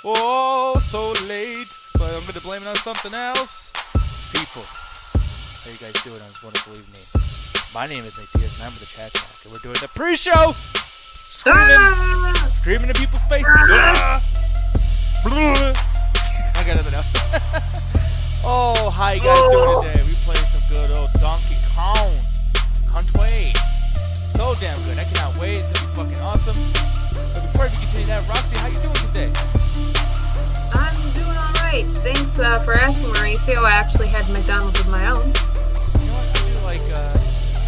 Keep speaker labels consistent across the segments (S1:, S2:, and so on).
S1: Oh, so late. But I'm gonna blame it on something else. People, how you guys doing on this wonderful evening? My name is Nick Diaz, and I'm with the Chat Talk, and we're doing the pre-show. Screaming in people's faces. I got nothing else. Oh, how you guys doing today? We playing some good old Donkey Kong Country. So damn good. I cannot wait. It's gonna be fucking awesome. But before we continue that, Roxy, how you doing today?
S2: I'm doing alright. Thanks for asking, Mauricio. I actually had McDonald's of my own.
S1: You know what? I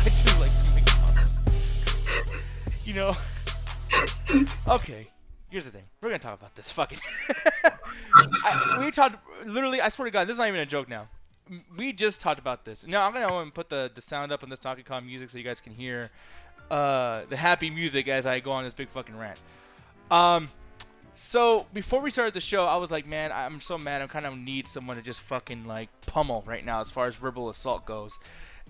S1: do like some McDonald's. You know. Okay. Here's the thing. We're gonna talk about this. Fucking. We talked. Literally, I swear to God, this is not even a joke now. We just talked about this. Now I'm gonna put the sound up on this Donkey Kong music so you guys can hear the happy music as I go on this big fucking rant. So before we started the show, I was like, man, I'm so mad. I kind of need someone to just fucking like pummel right now as far as verbal assault goes.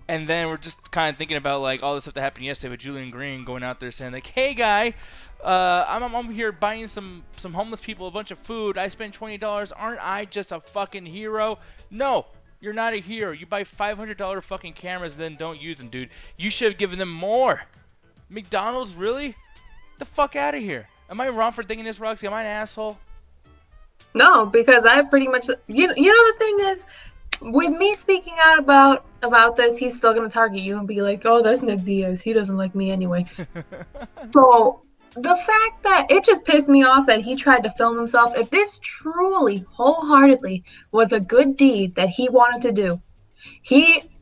S1: And then we're just kind of thinking about like all the stuff that happened yesterday with Julian Green going out there saying like, hey guy, I'm here buying some homeless people a bunch of food. I spent $20. Aren't I just a fucking hero? No, you're not a hero. You buy $500 fucking cameras and then don't use them, dude. You should have given them more. McDonald's, really? Get the fuck out of here. Am I wrong for thinking this, Roxy? Am I an asshole?
S2: No, because I pretty much you know the thing is, with me speaking out about this, he's still gonna target you and be like, oh, that's Nick Diaz. He doesn't like me anyway. So the fact that it just pissed me off that he tried to film himself. If this truly, wholeheartedly was a good deed that he wanted to do,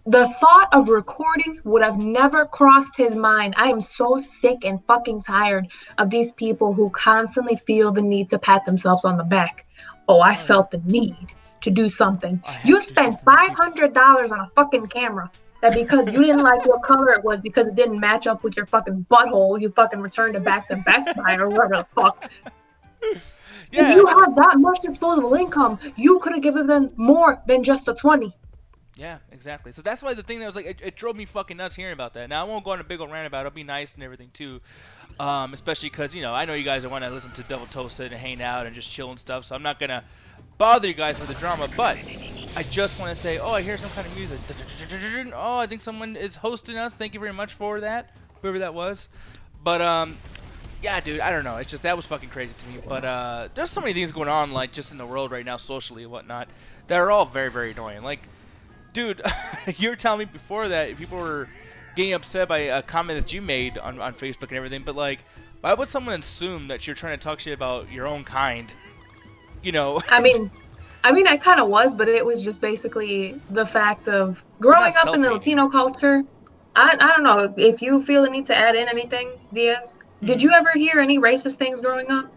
S2: the thought of recording would have never crossed his mind. I am so sick and fucking tired of these people who constantly feel the need to pat themselves on the back. Oh, I felt the need to do something. You spent $500 on a fucking camera that because you didn't like what color it was because it didn't match up with your fucking butthole, you fucking returned it back to Best Buy or whatever the fuck. Yeah. If you had that much disposable income, you could have given them more than just the 20.
S1: Yeah, exactly. So that's why the thing that was like, it drove me fucking nuts hearing about that. Now, I won't go on a big old rant about it. It'll be nice and everything, too. Especially because, you know, I know you guys want to listen to Double Toasted and hang out and just chill and stuff. So I'm not going to bother you guys with the drama. But I just want to say, oh, I hear some kind of music. Oh, I think someone is hosting us. Thank you very much for that, whoever that was. But, yeah, dude, I don't know. It's just, that was fucking crazy to me. But there's so many things going on, like, just in the world right now, socially and whatnot, that are all very, very annoying. Like, dude, you were telling me before that people were getting upset by a comment that you made on Facebook and everything, but like, why would someone assume that you're trying to talk shit about your own kind? You know?
S2: I mean, I kind of was, but it was just basically the fact of growing up in the Latino culture. I don't know if you feel the need to add in anything, Diaz. Did you ever hear any racist things growing up?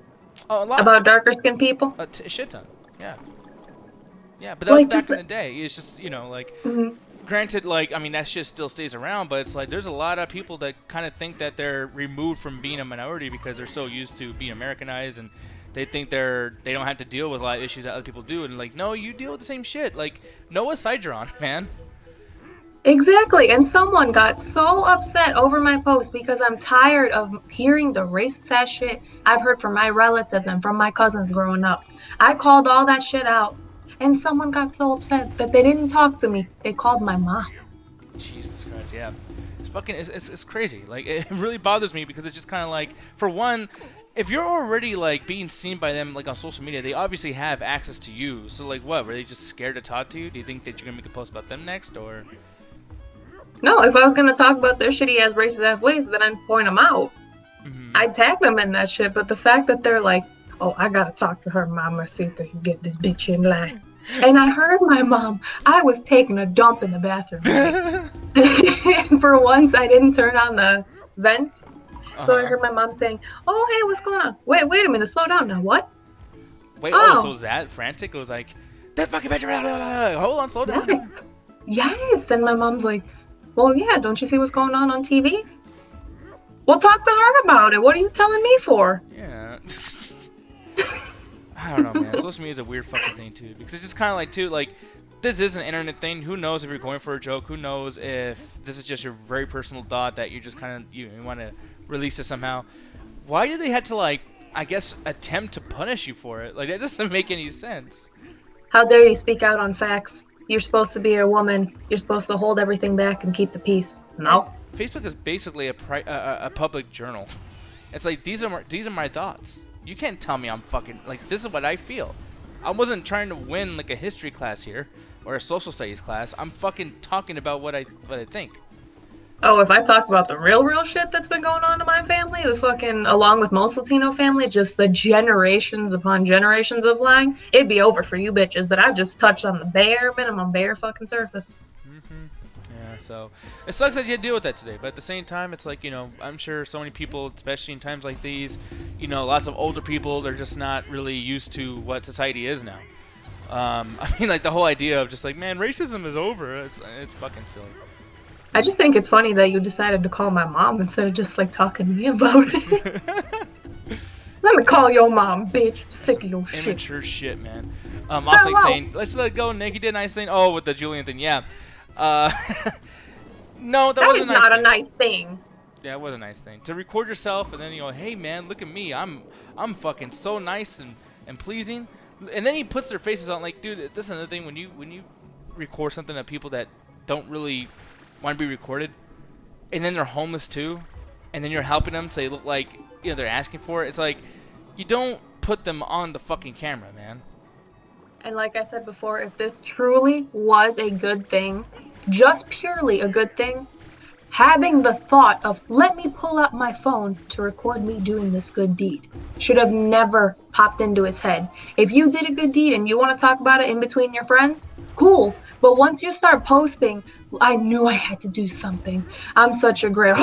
S1: Oh, a lot.
S2: About darker skinned people?
S1: A shit ton, yeah. Yeah, but that was back in the day. It's just, you know, like, granted, like, I mean, that shit still stays around, but it's like there's a lot of people that kind of think that they're removed from being a minority because they're so used to being Americanized, and they think they don't have to deal with a lot of issues that other people do. And like, no, you deal with the same shit. Like, know what side you're on, man.
S2: Exactly, and someone got so upset over my post because I'm tired of hearing the racist ass shit I've heard from my relatives and from my cousins growing up. I called all that shit out. And someone got so upset that they didn't talk to me. They called my mom.
S1: Jesus Christ, yeah. It's fucking, it's crazy. Like, it really bothers me because it's just kind of like, for one, if you're already, like, being seen by them, like, on social media, they obviously have access to you. So, like, what? Were they just scared to talk to you? Do you think that you're going to make a post about them next, or?
S2: No, if I was going to talk about their shitty-ass, racist-ass ways, then I'd point them out. I'd tag them in that shit. But the fact that they're like, oh, I got to talk to her mama, see if they can get this bitch in line. And I heard my mom, I was taking a dump in the bathroom. Right? And for once, I didn't turn on the vent. So I heard my mom saying, oh, hey, what's going on? Wait a minute, slow down now. What?
S1: Wait, so was that frantic? It was like, that fucking bitch, hold on, slow down.
S2: Yes. And my mom's like, well, yeah, don't you see what's going on TV? Well, talk to her about it. What are you telling me for?
S1: Yeah. I don't know, man. Social media is a weird fucking thing, too. Because it's just kind of like, too, like, this is an internet thing. Who knows if you're going for a joke? Who knows if this is just your very personal thought that you just kind of, you want to release it somehow. Why do they have to, like, I guess, attempt to punish you for it. Like, that doesn't make any sense.
S2: How dare you speak out on facts? You're supposed to be a woman. You're supposed to hold everything back and keep the peace. No.
S1: And Facebook is basically a public journal. It's like, these are my thoughts. You can't tell me I'm fucking, like, this is what I feel. I wasn't trying to win, like, a history class here or a social studies class. I'm fucking talking about what I think.
S2: Oh, if I talked about the real shit that's been going on in my family, the fucking, along with most Latino families, just the generations upon generations of lying, it'd be over for you bitches. But I just touched on the bare fucking surface.
S1: Yeah, so it sucks that you had to deal with that today. But at the same time, it's like, you know, I'm sure so many people, especially in times like these, you know, lots of older people, they're just not really used to what society is now. I mean, like, the whole idea of just like, man, racism is over. It's fucking silly.
S2: I just think it's funny that you decided to call my mom instead of just like talking to me about it. Let me call your mom, bitch. Sick of your shit.
S1: Immature shit, man. Also like saying, let's let it go, Nick. You did a nice thing. Oh, with the Julian thing, yeah. No, that was a nice
S2: not
S1: thing.
S2: a nice thing.
S1: Yeah, it was a nice thing to record yourself and then you go, hey man, look at me. I'm fucking so nice and pleasing. And then he puts their faces on, like, dude, this is another thing when you record something of people that don't really want to be recorded, and then they're homeless too, and then you're helping them so they look like, you know, they're asking for it. It's like, you don't put them on the fucking camera, man.
S2: And like I said before, if this truly was a good thing, just purely a good thing, having the thought of, let me pull out my phone to record me doing this good deed, should have never popped into his head. If you did a good deed and you want to talk about it in between your friends, cool. But once you start posting, I knew I had to do something. I'm such a great,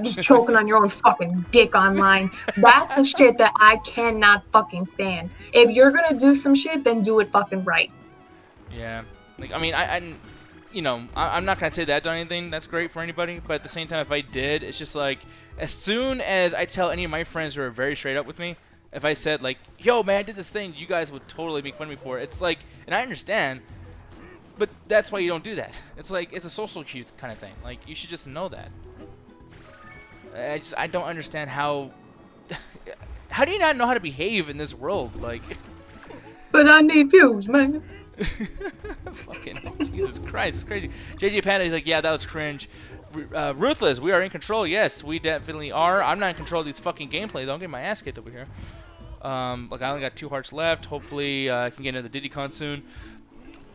S2: just choking on your own fucking dick online. That's the shit that I cannot fucking stand. If you're gonna do some shit, then do it fucking right.
S1: Yeah. Like, I mean, I'm not going to say that I've done anything that's great for anybody, but at the same time, if I did, it's just like, as soon as I tell any of my friends who are very straight up with me, if I said, like, yo, man, I did this thing, you guys would totally make fun of me for it. It's like, and I understand, but that's why you don't do that. It's like, it's a social cue kind of thing. Like, you should just know that. I don't understand how do you not know how to behave in this world? Like,
S2: but I need views, man.
S1: Fucking Jesus Christ, it's crazy. JJ Panda, he's like, yeah, that was cringe. Ruthless, we are in control. Yes, we definitely are. I'm not in control of these fucking gameplay. Don't get my ass kicked over here. Like, I only got 2 hearts left. Hopefully, I can get into the DiddyCon soon.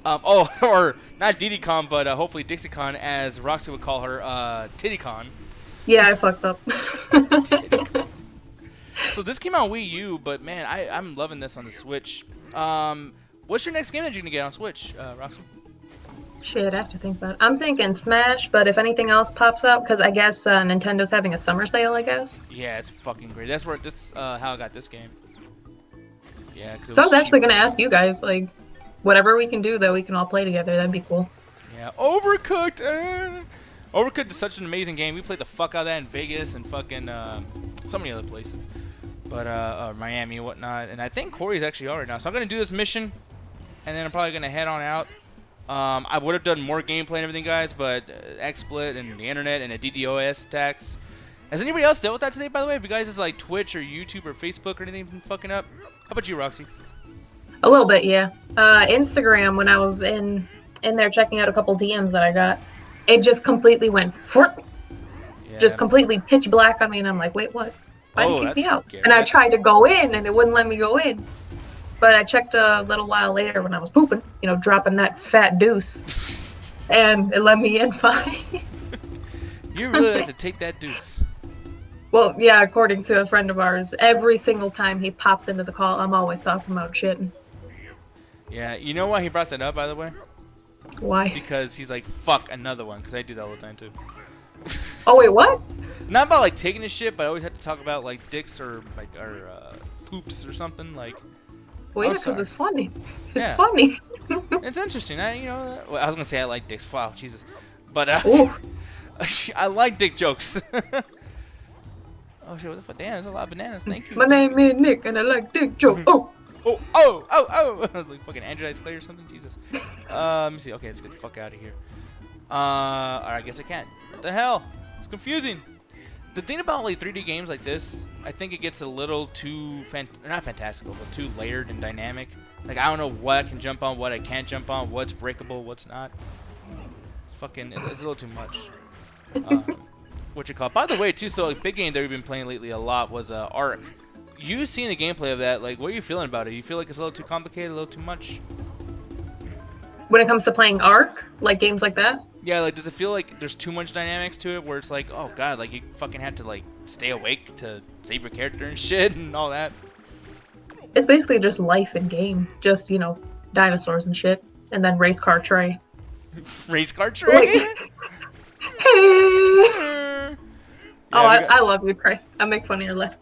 S1: Or not DiddyCon, but hopefully DixieCon, as Roxy would call her, TittyCon.
S2: Yeah, I fucked up.
S1: So this came out Wii U, but man, I'm loving this on the Switch. What's your next game that you're gonna get on Switch, Roxy?
S2: Shit, I have to think about it. I'm thinking Smash, but if anything else pops up, because I guess Nintendo's having a summer sale, I guess.
S1: Yeah, it's fucking great. That's where how I got this game. Yeah.
S2: So I was actually gonna ask you guys, like, whatever we can do that we can all play together, that'd be cool.
S1: Yeah, Overcooked. Overcooked is such an amazing game. We played the fuck out of that in Vegas and fucking so many other places, but Miami and whatnot. And I think Corey's actually out right now, so I'm gonna do this mission, and then I'm probably gonna head on out. I would have done more gameplay and everything, guys, but XSplit and the internet and a DDoS attacks. Has anybody else dealt with that today, by the way? If you guys is like Twitch or YouTube or Facebook or anything been fucking up? How about you, Roxy?
S2: A little bit, yeah. Instagram, when I was in there checking out a couple DMs that I got, it just completely went fork. Yeah. Just completely pitch black on me, and I'm like, wait, what? Why did you kick me out? Scary. And I tried to go in, and it wouldn't let me go in. But I checked a little while later when I was pooping, dropping that fat deuce, and it let me in fine.
S1: You really have to take that deuce.
S2: Well, yeah, according to a friend of ours, every single time he pops into the call, I'm always talking about shitting.
S1: Yeah, you know why he brought that up, by the way?
S2: Why?
S1: Because he's like, fuck, another one, because I do that all the time, too.
S2: Oh, wait, what?
S1: Not about, like, taking a shit, but I always have to talk about, like, dicks or poops or something, like...
S2: Well, yeah, because it's funny. It's funny.
S1: It's interesting. I was going to say I like dicks. Wow, Jesus. But, I like dick jokes. Oh, shit, what the fuck? Damn, there's a lot of bananas. Thank you.
S2: My name is Nick, and I like dick jokes. Oh!
S1: Like fucking Andrew Dice Clay or something? Jesus. Let me see. Okay, let's get the fuck out of here. Alright, I guess I can't. What the hell? It's confusing. The thing about like 3D games like this, I think it gets a little too not fantastical, but too layered and dynamic. Like I don't know what I can jump on, what I can't jump on, what's breakable, what's not. It's a little too much. What you call? By the way, too. So like big game that we've been playing lately a lot was Ark. You seen the gameplay of that? Like, what are you feeling about it? You feel like it's a little too complicated, a little too much?
S2: When it comes to playing Ark, like games like that?
S1: Yeah, like, does it feel like there's too much dynamics to it where it's like, oh, God, like, you fucking have to, like, stay awake to save your character and shit and all that?
S2: It's basically just life in game. Just, you know, dinosaurs and shit. And then race car Trey.
S1: Race car Trey?
S2: Like, hey! I love you, Trey. I make fun of your laugh.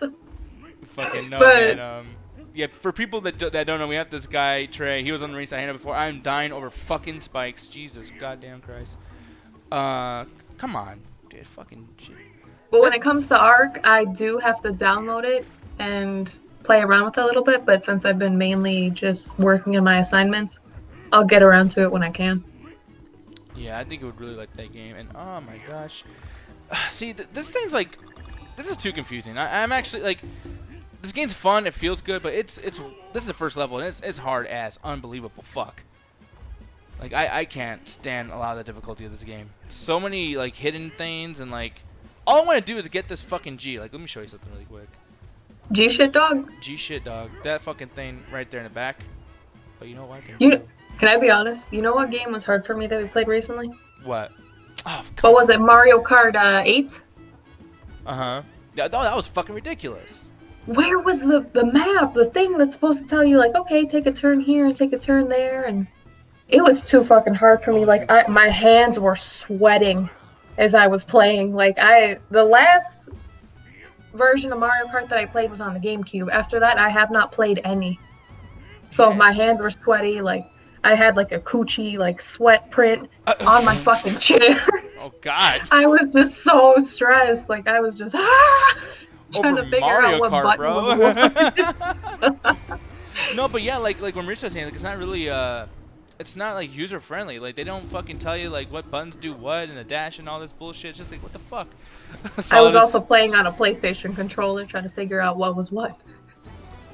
S1: Fucking no,
S2: but,
S1: man. Yeah, for people that don't know, we have this guy, Trey. He was on the race I handled before. I'm dying over fucking spikes. Jesus goddamn Christ. Come on. Dude, fucking shit.
S2: But when it comes to Ark, I do have to download it and play around with it a little bit. But since I've been mainly just working on my assignments, I'll get around to it when I can.
S1: Yeah, I think I would really like that game. And oh my gosh. See, this thing's like... This is too confusing. I'm actually like... This game's fun, it feels good, but this is the first level, and it's hard as unbelievable fuck. Like, I can't stand a lot of the difficulty of this game. So many, like, hidden things, and, like, all I want to do is get this fucking G. Like, let me show you something really quick.
S2: G shit dog?
S1: G shit dog. That fucking thing right there in the back. But you know what?
S2: Can I be honest? You know what game was hard for me that we played recently?
S1: What? Oh,
S2: what was it? Mario Kart 8?
S1: Uh-huh. Yeah, that was fucking ridiculous.
S2: Where was the map? The thing that's supposed to tell you, like, okay, take a turn here and take a turn there, and it was too fucking hard for me. Like, my hands were sweating as I was playing. Like, the last version of Mario Kart that I played was on the GameCube. After that, I have not played any. So my hands were sweaty. Like, I had like a coochie like sweat print on my fucking chair.
S1: Oh God!
S2: I was just so stressed. Like, I was just trying to figure
S1: Mario
S2: out what
S1: Kart,
S2: button was what.
S1: No, but yeah, like when Rich was saying, like, it's not really it's not like user friendly. Like, they don't fucking tell you like what buttons do what and the dash and all this bullshit. It's just like, what the fuck?
S2: I was also playing on a PlayStation controller trying to figure out what was what.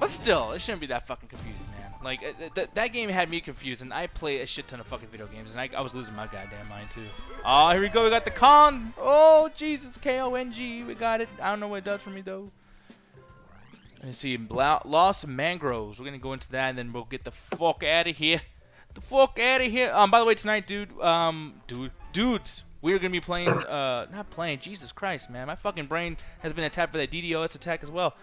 S1: But still, it shouldn't be that fucking confusing, man. Like, that game had me confused, and I play a shit ton of fucking video games, and I was losing my goddamn mind, too. Oh, here we go. We got the con. Oh, Jesus. K-O-N-G. We got it. I don't know what it does for me, though. Let's see. Lost mangroves. We're going to go into that, and then we'll get the fuck out of here. The fuck out of here. By the way, tonight, dudes, we're going to be playing, not playing, Jesus Christ, man. My fucking brain has been attacked by that DDoS attack as well.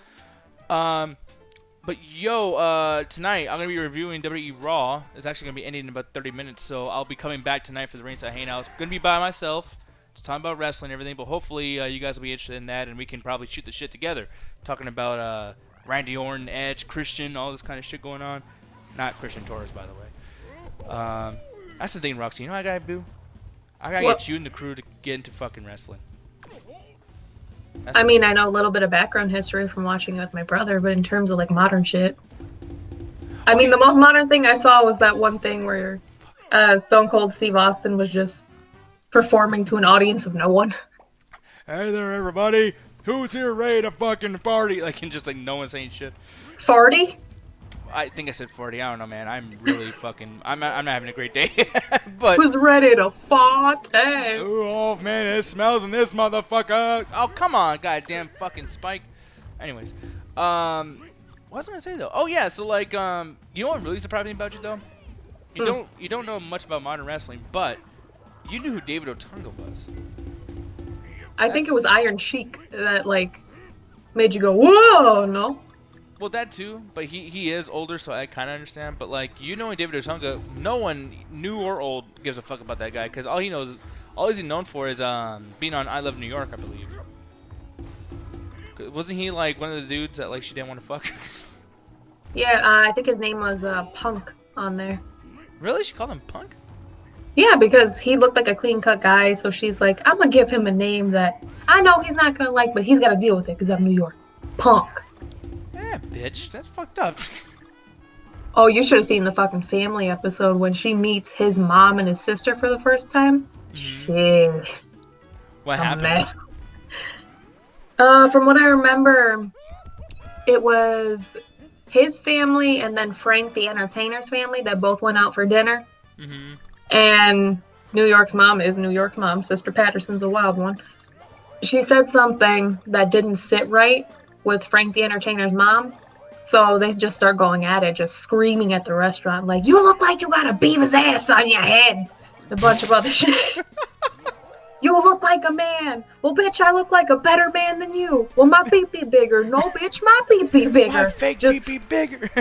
S1: But yo, tonight I'm gonna be reviewing WWE Raw. It's actually gonna be ending in about 30 minutes, so I'll be coming back tonight for the ringside hangout. It's gonna be by myself, just talking about wrestling and everything. But hopefully, you guys will be interested in that, and we can probably shoot the shit together, talking about Randy Orton, Edge, Christian, all this kind of shit going on. Not Christian Torres, by the way. That's the thing, Roxy. You know what I gotta do? I gotta get you and the crew to get into fucking wrestling.
S2: I mean, I know a little bit of background history from watching it with my brother, but in terms of like modern shit, I mean, the most modern thing I saw was that one thing where Stone Cold Steve Austin was just performing to an audience of no one.
S1: Hey there, everybody! Who's here ready to fucking party? Like, and just like no one saying shit.
S2: Farty?
S1: I think I said 40. I don't know, man. I'm really fucking. I'm not having a great day. But
S2: who's ready to fart?
S1: Oh man, it smells in this motherfucker. Oh come on, goddamn fucking Spike. Anyways, what was I gonna say though? Oh yeah, so like you know what really surprised me about you though? You don't know much about modern wrestling, but you knew who David Otunga was.
S2: I think it was Iron Sheik that like made you go whoa, no?
S1: Well, that too, but he is older, so I kind of understand. But like, you knowing David Otunga, no one, new or old, gives a fuck about that guy because all he's known for is being on I Love New York, I believe. Wasn't he like one of the dudes that like she didn't want to fuck?
S2: Yeah, I think his name was Punk on there.
S1: Really? She called him Punk?
S2: Yeah, because he looked like a clean-cut guy, so she's like, I'm gonna give him a name that I know he's not gonna like, but he's gotta deal with it because I'm New York. Punk.
S1: Yeah, bitch. That's fucked up.
S2: Oh, you should have seen the fucking family episode when she meets his mom and his sister for the first time. Shit.
S1: What happened?
S2: Mess. From what I remember, it was his family and then Frank the entertainer's family that both went out for dinner.
S1: Mm-hmm.
S2: And New York's mom is New York's mom. Sister Patterson's a wild one. She said something that didn't sit right with Frank the entertainer's mom. So they just start going at it, just screaming at the restaurant, like, you look like you got a beaver's ass on your head. A bunch of other shit. You look like a man. Well, bitch, I look like a better man than you. Well, my pee-pee bigger. No, bitch, my pee-pee bigger.
S1: My fake pee-pee bigger.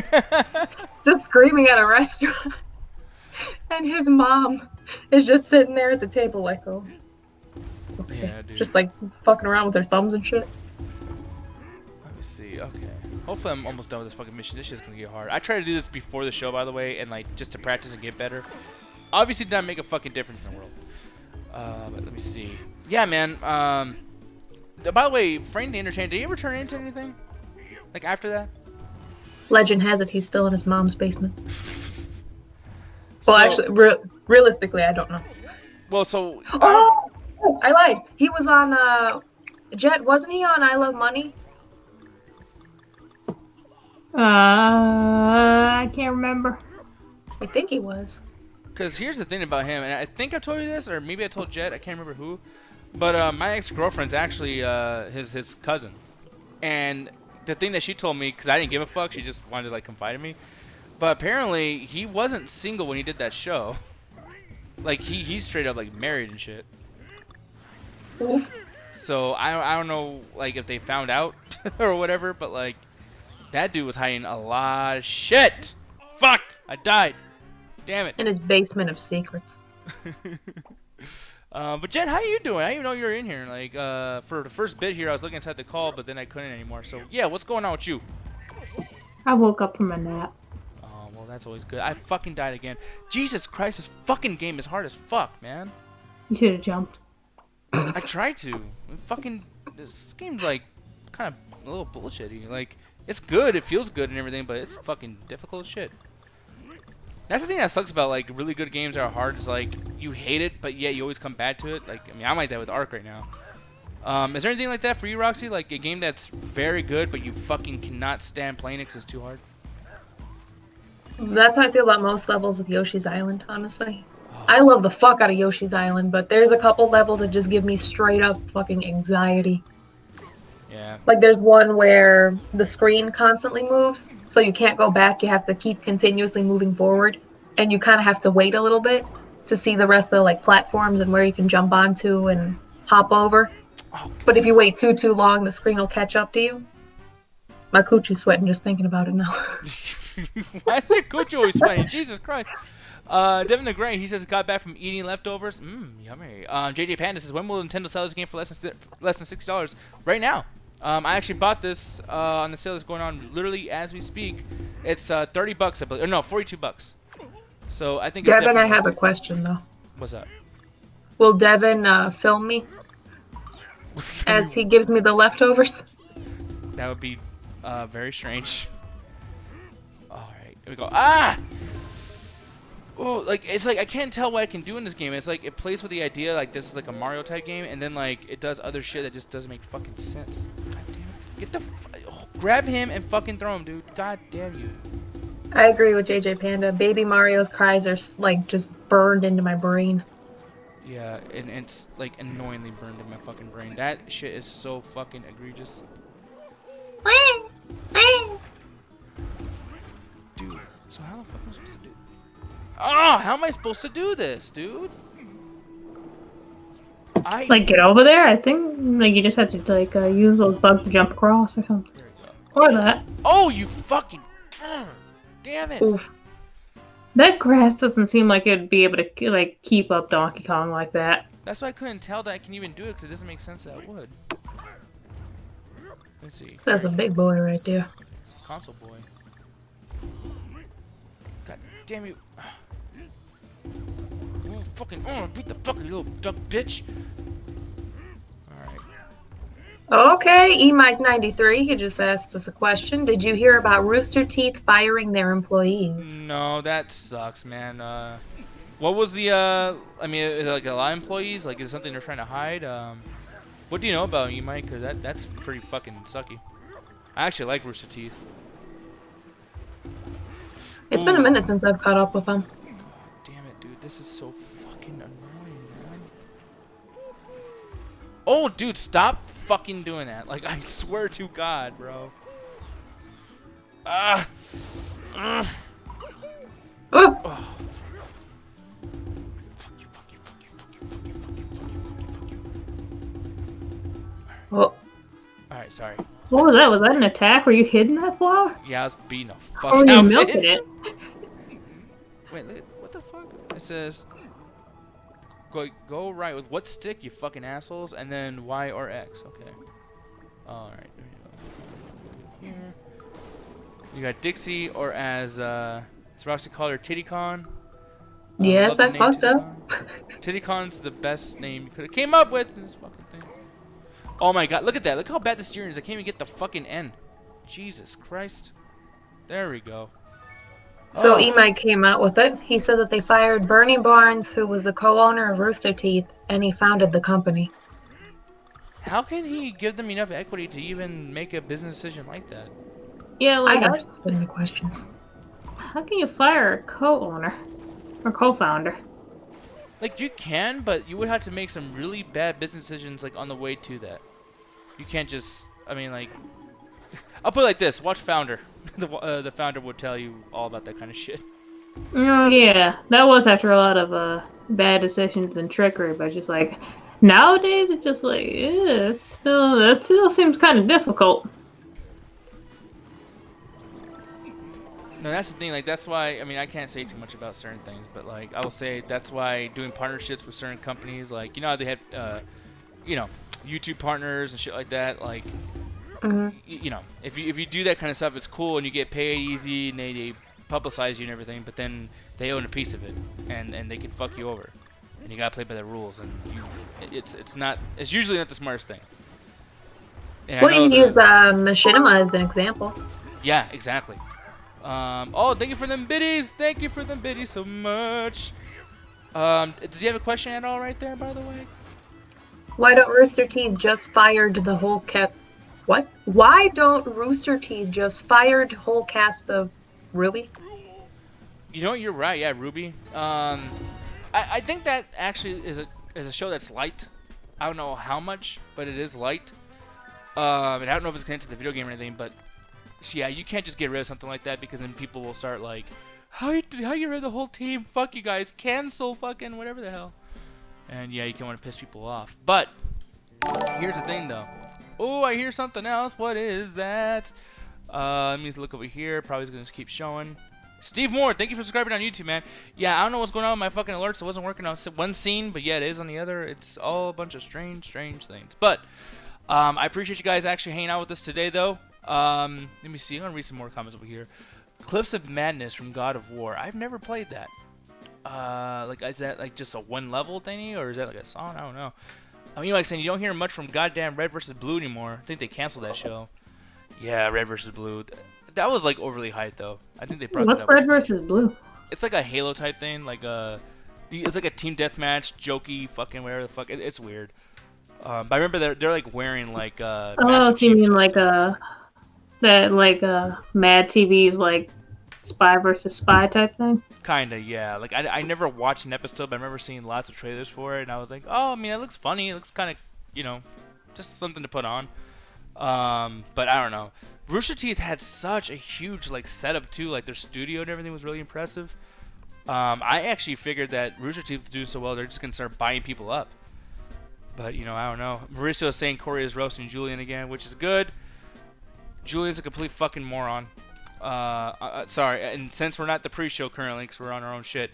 S2: Just screaming at a restaurant. And his mom is just sitting there at the table like, oh. Okay.
S1: Yeah, dude.
S2: Just like fucking around with her thumbs and shit.
S1: Let me see. Okay. Hopefully I'm almost done with this fucking mission. This shit's gonna get hard. I tried to do this before the show, by the way, and like just to practice and get better. Obviously, did not make a fucking difference in the world. But let me see. Yeah, man. By the way, Frank the Entertainer, did he ever turn into anything? Like after that?
S2: Legend has it he's still in his mom's basement.
S1: So,
S2: Well, actually, realistically, I don't know.
S1: well, so.
S2: Oh, I lied. He was on Jet. Wasn't he on I Love Money?
S3: I can't remember.
S2: I think he was.
S1: Because here's the thing about him, and I think I told you this, or maybe I told Jet, I can't remember who, but my ex-girlfriend's actually his cousin. And the thing that she told me, because I didn't give a fuck, she just wanted to like confide in me, but apparently he wasn't single when he did that show. Like he's straight up like married and shit.
S2: Oof.
S1: So I don't know like if they found out or whatever, but like that dude was hiding a lot of shit. Fuck! I died. Damn it.
S2: In his basement of secrets.
S1: But Jen, how you doing? I didn't even know you were in here. Like, for the first bit here, I was looking inside the call, but then I couldn't anymore. So, yeah, what's going on with you?
S3: I woke up from a nap.
S1: Oh, well, that's always good. I fucking died again. Jesus Christ, this fucking game is hard as fuck, man.
S3: You should have jumped.
S1: I tried to. This game's, like, kind of a little bullshitty. Like, it's good, it feels good and everything, but it's fucking difficult as shit. That's the thing that sucks about like really good games that are hard is like you hate it, but yet you always come back to it. Like I mean, I'm like that with Ark right now. Is there anything like that for you, Roxy? Like a game that's very good, but you fucking cannot stand playing it because it's too hard?
S2: That's how I feel about most levels with Yoshi's Island, honestly. I love the fuck out of Yoshi's Island, but there's a couple levels that just give me straight up fucking anxiety.
S1: Yeah.
S2: Like there's one where the screen constantly moves, so you can't go back. You have to keep continuously moving forward, and you kind of have to wait a little bit to see the rest of the like platforms and where you can jump onto and hop over.
S1: Oh,
S2: but if you wait too long, the screen will catch up to you. My coochie's sweating just thinking about it now.
S1: why is your coochie always sweating? Jesus Christ. Devin the Gray, he says got back from eating leftovers. Yummy. JJ Panda says, when will Nintendo sell this game for less than $60? Right now. I actually bought this on the sale that's going on literally as we speak. It's $30, I believe. Or no, $42. So I think it's
S2: Devin, I have a question though.
S1: What's up?
S2: Will Devin film me as he gives me the leftovers?
S1: That would be very strange. Alright, here we go. Ah! Oh, like it's like I can't tell what I can do in this game. It's like it plays with the idea like this is like a Mario type game, and then like it does other shit that just doesn't make fucking sense. God damn it! Get the grab him and fucking throw him, dude. God damn you.
S2: I agree with JJ Panda. Baby Mario's cries are like just burned into my brain.
S1: Yeah, and it's like annoyingly burned in my fucking brain. That shit is so fucking egregious. Dude, so how the fuck am I supposed to do? Ah, how am I supposed to do this, dude?
S3: Like get over there. I think like you just have to like use those bugs to jump across or something.
S1: There we go.
S3: Or that.
S1: Oh, you fucking! Damn it!
S2: Oof.
S3: That grass doesn't seem like it'd be able to like keep up Donkey Kong like that.
S1: That's why I couldn't tell that I can even do it because it doesn't make sense that it would. Let's see.
S2: That's a big boy right there.
S1: It's a console boy. God damn you! Oh, fucking! Oh, beat the fucking little duck bitch! All right.
S2: Okay, eMike93, he just asked us a question. Did you hear about Rooster Teeth firing their employees?
S1: No, that sucks, man. What was the? I mean, is it like a lot of employees? Like, is it something they're trying to hide? What do you know about you, Mike? Because that's pretty fucking sucky. I actually like Rooster Teeth.
S2: It's been a minute since I've caught up with them.
S1: Damn it, dude. This is so fucking annoying, man. Oh, dude, stop fucking doing that. Like, I swear to God, bro. Ah.
S2: Oh.
S1: Oh. Fuck you, fuck you, fuck you, fuck you, fuck you, fuck you, fuck you, fuck you, fuck you.
S2: Oh.
S1: Alright, sorry.
S3: What was that? Was that an attack? Were you hitting that flower?
S1: Yeah, I was beating the fuck
S3: Oh,
S1: out
S3: you
S1: of
S3: melted it.
S1: Wait, what the fuck? It says go right with what stick, you fucking assholes, and then Y or X. Okay. Alright, there you go. Here. You got Dixie, or as Roxy called her, Tittycon.
S2: Yes, I fucked up.
S1: Tittycon's the best name you could have came up with in this fucking thing. Oh my god, look at that. Look how bad the steering is. I can't even get the fucking N. Jesus Christ. There we go.
S2: So
S1: Oh.
S2: E-Mike came out with it. He said that they fired Bernie Barnes, who was the co-owner of Rooster Teeth, and he founded the company.
S1: How can he give them enough equity to even make a business decision like that?
S3: Yeah,
S2: I
S3: like,
S2: have so many questions.
S3: how can you fire a co-owner or co-founder?
S1: Like, you can, but you would have to make some really bad business decisions, like, on the way to that. You can't just, I mean, like, I'll put it like this. Watch Founder. The Founder would tell you all about that kind of shit.
S3: Oh yeah, that was after a lot of bad decisions and trickery, but just like nowadays, it's just like it still seems kind of difficult.
S1: No, that's the thing. Like, that's why, I mean, I can't say too much about certain things, but, like, I will say that's why doing partnerships with certain companies, like, you know how they had, you know, YouTube partners and shit like that, like, you know, if you do that kind of stuff, it's cool and you get paid easy and they publicize you and everything, but then they own a piece of it and they can fuck you over, and you gotta play by the rules, and it's usually not the smartest thing. And
S2: Well, you can use Machinima as an example.
S1: Yeah, exactly. Oh, thank you for them biddies. Thank you for them biddies so much. Does he have a question at all right there, by the way?
S2: Why don't Rooster Teeth just fired the whole cat? What? Why don't Rooster Teeth just fired whole cast of Ruby?
S1: You know what? You're right. Yeah, Ruby. I think that actually is a show that's light. I don't know how much, but it is light. And I don't know if it's connected to the video game or anything, but yeah, you can't just get rid of something like that, because then people will start like, how you get rid of the whole team? Fuck you guys, cancel fucking whatever the hell. And yeah, you can want to piss people off. But here's the thing though. Oh, I hear something else. What is that? Let me look over here. Probably gonna just keep showing. Steve Moore, thank you for subscribing on YouTube, man. Yeah, I don't know what's going on with my fucking alerts. It wasn't working on one scene, but yeah, it is on the other. It's all a bunch of strange things. But I appreciate you guys actually hanging out with us today, though. Let me see. I'm gonna read some more comments over here. Cliffs of Madness from God of War. I've never played that. Like, is that like just a one level thingy, or is that like a song? I don't know. I mean, like saying you don't hear much from goddamn Red vs. Blue anymore. I think they canceled that show. Yeah, Red vs. Blue. That was like overly hyped though. I think they brought
S3: What's
S1: that up.
S3: Red versus Blue?
S1: It's like a Halo type thing. Like it's like a team deathmatch, jokey, fucking whatever the fuck. It's weird. But I remember they're like wearing like
S3: Oh,
S1: Master
S3: so you
S1: Chief
S3: mean
S1: type
S3: like Mad TV's like spy versus spy type thing?
S1: Kinda, yeah. Like, I never watched an episode, but I remember seeing lots of trailers for it, and I was like, oh, I mean, it looks funny. It looks kind of, you know, just something to put on. But I don't know. Rooster Teeth had such a huge, like, setup, too. Like, their studio and everything was really impressive. I actually figured that Rooster Teeth was doing so well, they're just going to start buying people up. But, you know, I don't know. Mauricio is saying Corey is roasting Julian again, which is good. Julian's a complete fucking moron. Sorry, and since we're not the pre-show currently, because we're on our own shit,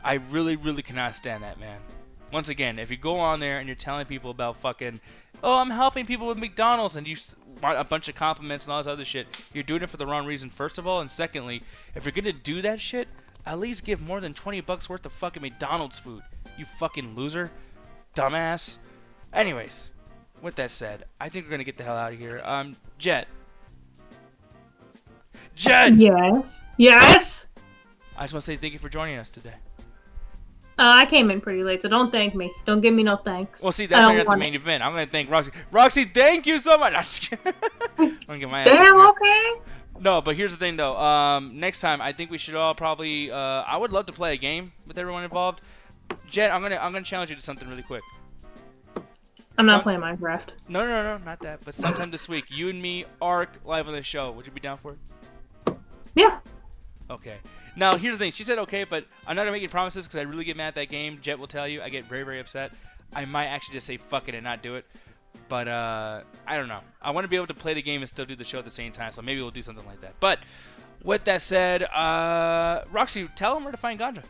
S1: I really, really cannot stand that, man. Once again, if you go on there and you're telling people about fucking, oh, I'm helping people with McDonald's, and you want a bunch of compliments and all this other shit, you're doing it for the wrong reason, first of all, and secondly, if you're gonna do that shit, at least give more than $20 worth of fucking McDonald's food, you fucking loser, dumbass. Anyways, with that said, I think we're gonna get the hell out of here. Jet.
S3: Yes. Yes.
S1: I just want to say thank you for joining us today.
S3: I came in pretty late, so don't thank me. Don't give me no thanks.
S1: Well, see, that's
S3: I
S1: not
S3: don't
S1: at the
S3: want
S1: main
S3: it.
S1: event. I'm gonna thank Roxy. Roxy, thank you so much. I'm just kidding. I'm gonna get my ass
S2: Damn,
S1: kicked.
S2: okay.
S1: No, but here's the thing, though. Next time, I think we should all probably. I would love to play a game with everyone involved. Jet, I'm gonna challenge you to something really quick.
S3: I'm not playing Minecraft.
S1: No, not that. But sometime this week, you and me, Ark, live on the show. Would you be down for it?
S3: Yeah.
S1: Okay. Now, here's the thing. She said okay, but I'm not going to make any promises because I really get mad at that game. Jet will tell you. I get very, very upset. I might actually just say fuck it and not do it. But, I don't know. I want to be able to play the game and still do the show at the same time, so maybe we'll do something like that. But, with that said, Roxy, tell them where to find Ganja.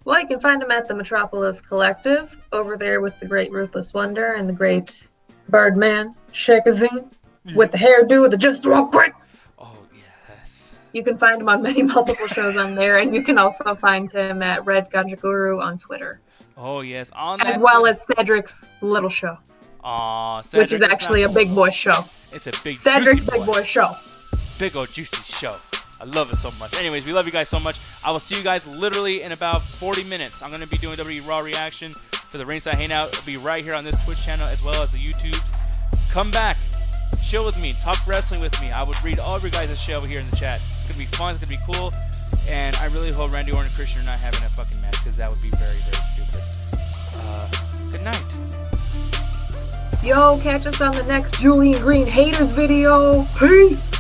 S2: Well, you can find him at the Metropolis Collective over there with the great Ruthless Wonder and the great Birdman, Shakazine, with the hairdo, the just real quick.
S1: Oh, yes.
S2: You can find him on many multiple shows on there, and you can also find him at Red Ganja Guru on Twitter.
S1: Oh, yes. On
S2: As
S1: that
S2: well as Cedric's little show,
S1: Aw, Cedric,
S2: which is actually a big boy show.
S1: It's a big
S2: Cedric's
S1: juicy
S2: big boy show.
S1: Big old juicy show. I love it so much. Anyways, we love you guys so much. I will see you guys literally in about 40 minutes. I'm going to be doing WWE Raw Reaction for the Ringside Hangout. It'll be right here on this Twitch channel as well as the YouTubes. Come back. Chill with me. Talk wrestling with me. I would read all of your guys' shit over here in the chat. It's going to be fun. It's going to be cool. And I really hope Randy Orton and Christian are not having a fucking match because that would be very, very stupid. Good night.
S2: Yo, catch us on the next Julian Green Haters video. Peace.